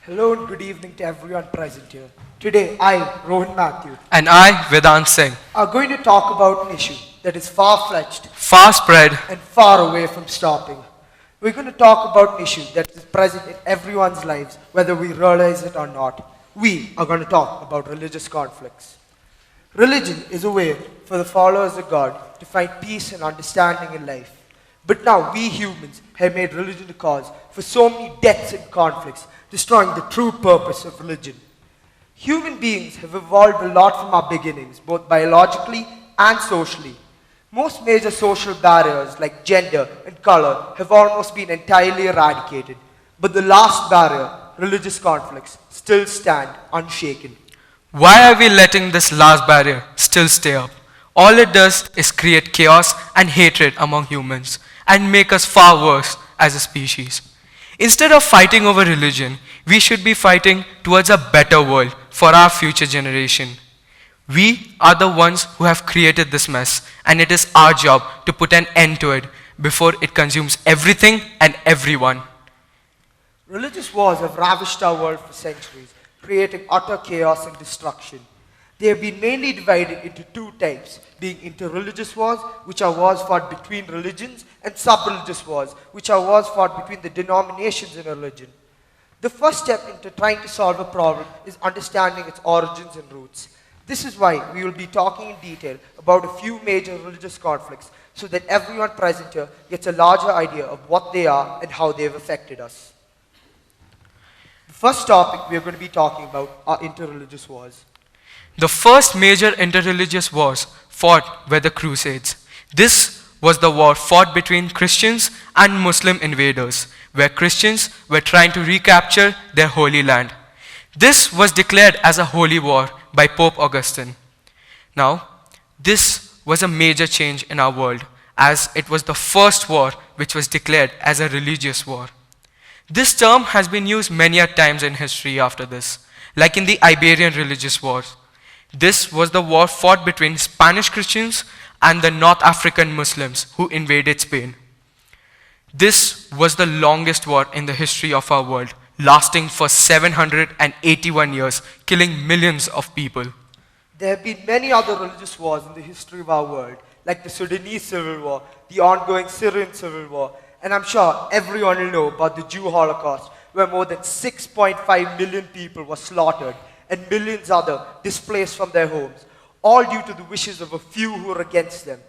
Hello and good evening to everyone present here. Today, I, Rohan M, And I, Vedant Singh, are going to talk about an issue that is far-fetched far spread, and far away from stopping. We're going to talk about an issue that is present in everyone's lives, whether we realize it or not. We are going to talk about religious conflicts. Religion is a way for the followers of God to find peace and understanding in life. But now we humans have made religion a cause for so many deaths and conflicts, destroying the true purpose of religion. Human beings have evolved a lot from our beginnings, both biologically and socially. Most major social barriers like gender and color have almost been entirely eradicated. But the last barrier, religious conflicts, still stand unshaken. why are we letting this last barrier still stay up? All it does is create chaos and hatred among humans and make us far worse as a species. Instead of fighting over religion, we should be fighting towards a better world for our future generation. We are the ones who have created this mess, and it is our job to put an end to it before it consumes everything and everyone. Religious wars have ravished our world for centuries, creating utter chaos and destruction. They have been mainly divided into two types, being interreligious wars, which are wars fought between religions, and sub-religious wars, which are wars fought between the denominations in a religion. The first step into trying to solve a problem is understanding its origins and roots. This is why we will be talking in detail about a few major religious conflicts so that everyone present here gets a larger idea of what they are and how they have affected us. The first topic we are going to be talking about are interreligious wars. The first major interreligious wars fought were the Crusades. This was the war fought between Christians and Muslim invaders, where Christians were trying to recapture their holy land. This was declared as a holy war by Pope Augustine. Now, this was a major change in our world, as it was the first war which was declared as a religious war. This term has been used many a times in history after this, like in the Iberian religious wars. This was the war fought between Spanish Christians and the North African Muslims who invaded Spain. This was the longest war in the history of our world, lasting for 781 years, killing millions of people. There have been many other religious wars in the history of our world, like the Sudanese Civil War, the ongoing Syrian Civil War, and I'm sure everyone will know about the Jew Holocaust, where more than 6.5 million people were slaughtered and millions other displaced from their homes, all due to the wishes of a few who were against them.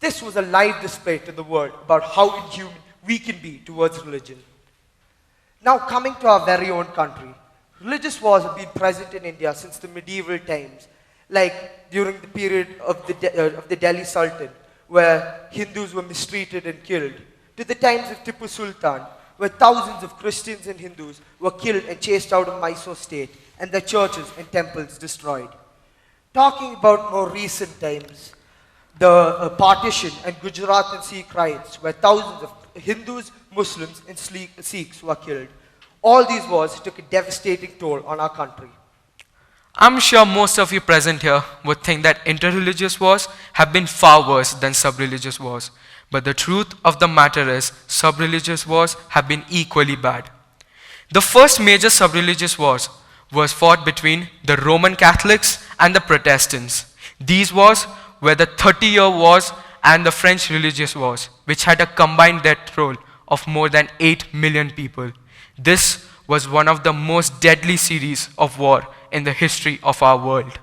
This was a live display to the world about how inhuman we can be towards religion. Now coming to our very own country, religious wars have been present in India since the medieval times, like during the period of the Delhi Sultan, where Hindus were mistreated and killed, to the times of Tipu Sultan, where thousands of Christians and Hindus were killed and chased out of Mysore state, and their churches and temples destroyed. Talking about more recent times, the partition and Gujarat and Sikh riots, where thousands of Hindus, Muslims, and Sikhs were killed. All these wars took a devastating toll on our country. I'm sure most of you present here would think that interreligious wars have been far worse than sub-religious wars. But the truth of the matter is, sub-religious wars have been equally bad. The first major sub-religious wars was fought between the Roman Catholics and the Protestants. These wars were the 30-year wars and the French religious wars, which had a combined death toll of more than 8 million people. This was one of the most deadly series of war in the history of our world.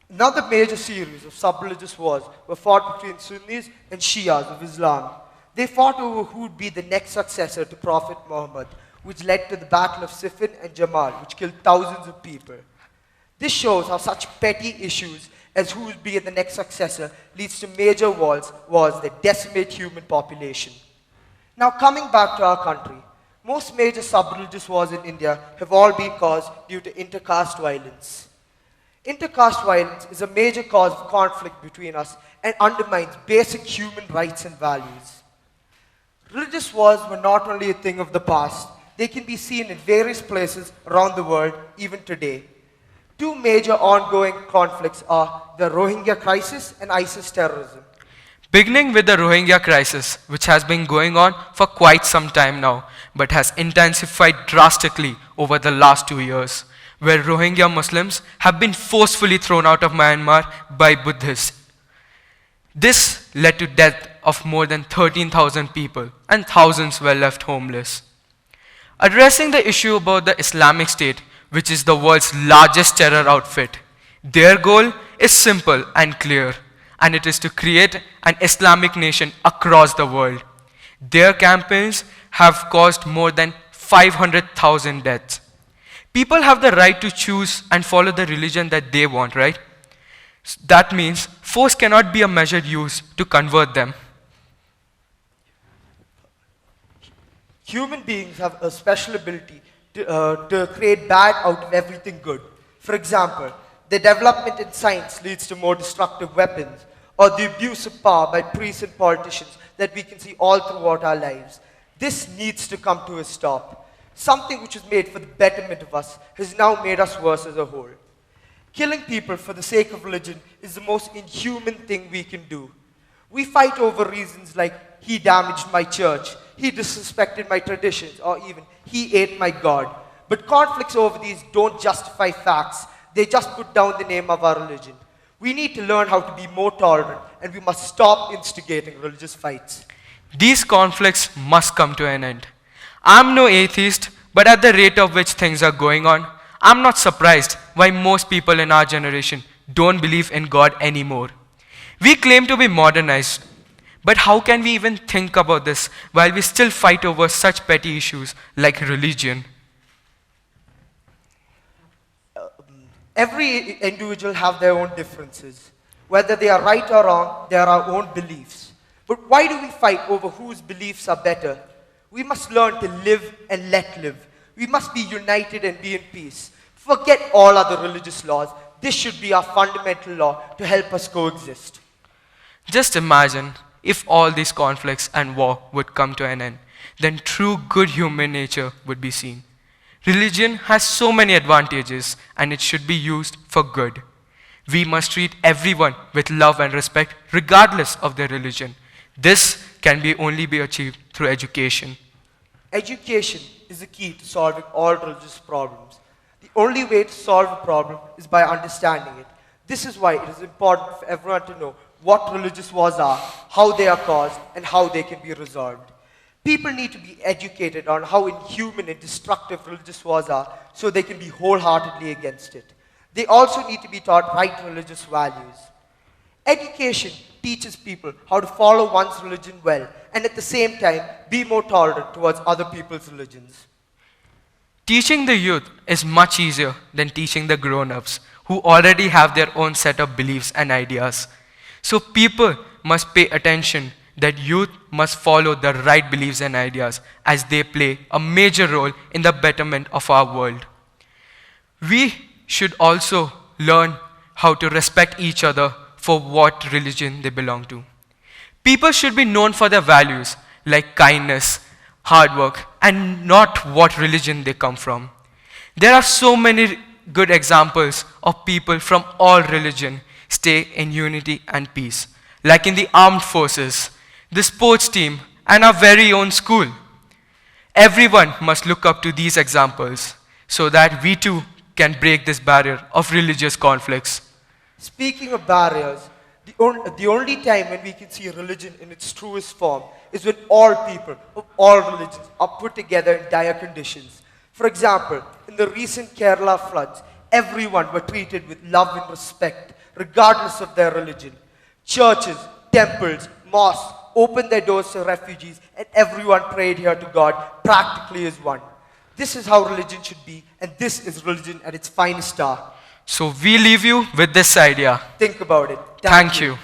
Another major series of sub-religious wars were fought between Sunnis and Shias of Islam. They fought over who would be the next successor to Prophet Muhammad, which led to the Battle of Siffin and Jamal, which killed thousands of people. This shows how such petty issues as who will be the next successor leads to major wars that decimate human population. Now coming back to our country, most major sub-religious wars in India have all been caused due to intercaste violence. Intercaste violence is a major cause of conflict between us and undermines basic human rights and values. Religious wars were not only a thing of the past, they can be seen in various places around the world even today. Two major ongoing conflicts are the Rohingya crisis and ISIS terrorism. Beginning with the Rohingya crisis, which has been going on for quite some time now, but has intensified drastically over the last 2 years, where Rohingya Muslims have been forcefully thrown out of Myanmar by Buddhists. This led to death of more than 13,000 people, and thousands were left homeless. Addressing the issue about the Islamic State, which is the world's largest terror outfit, their goal is simple and clear, and it is to create an Islamic nation across the world. Their campaigns have caused more than 500,000 deaths. People have the right to choose and follow the religion that they want, right? That means force cannot be a measure used to convert them. Human beings have a special ability to create bad out of everything good. For example, the development in science leads to more destructive weapons, or the abuse of power by priests and politicians that we can see all throughout our lives. This needs to come to a stop. Something which was made for the betterment of us has now made us worse as a whole. Killing people for the sake of religion is the most inhuman thing we can do. We fight over reasons like, he damaged my church, he disrespected my traditions, or even, he ate my God. But conflicts over these don't justify facts, they just put down the name of our religion. We need to learn how to be more tolerant, and we must stop instigating religious fights. These conflicts must come to an end. I'm no atheist, but at the rate of which things are going on, I'm not surprised why most people in our generation don't believe in God anymore. We claim to be modernized, but how can we even think about this while we still fight over such petty issues like religion? Every individual have their own differences. Whether they are right or wrong, they are our own beliefs. But why do we fight over whose beliefs are better? We must learn to live and let live. We must be united and be in peace. Forget all other religious laws. This should be our fundamental law to help us coexist. Just imagine if all these conflicts and war would come to an end, then true good human nature would be seen. Religion has so many advantages, and it should be used for good. We must treat everyone with love and respect regardless of their religion. This can only be achieved through education. Education is the key to solving all religious problems. The only way to solve a problem is by understanding it. This is why it is important for everyone to know what religious wars are, how they are caused, and how they can be resolved. People need to be educated on how inhuman and destructive religious wars are so they can be wholeheartedly against it. They also need to be taught right religious values. Education teaches people how to follow one's religion well and at the same time be more tolerant towards other people's religions. Teaching the youth is much easier than teaching the grown-ups who already have their own set of beliefs and ideas. So people must pay attention that youth must follow the right beliefs and ideas as they play a major role in the betterment of our world. We should also learn how to respect each other for what religion they belong to. People should be known for their values like kindness, hard work, and not what religion they come from. There are so many good examples of people from all religion stay in unity and peace, like in the armed forces, the sports team, and our very own school. Everyone must look up to these examples so that we too can break this barrier of religious conflicts. Speaking of barriers, the only time when we can see religion in its truest form is when all people of all religions are put together in dire conditions. For example, in the recent Kerala floods, everyone were treated with love and respect, regardless of their religion. Churches, temples, mosques opened their doors to refugees, and everyone prayed here to God, practically as one. This is how religion should be, and this is religion at its finest hour. So we leave you with this idea. Think about it. Thank you.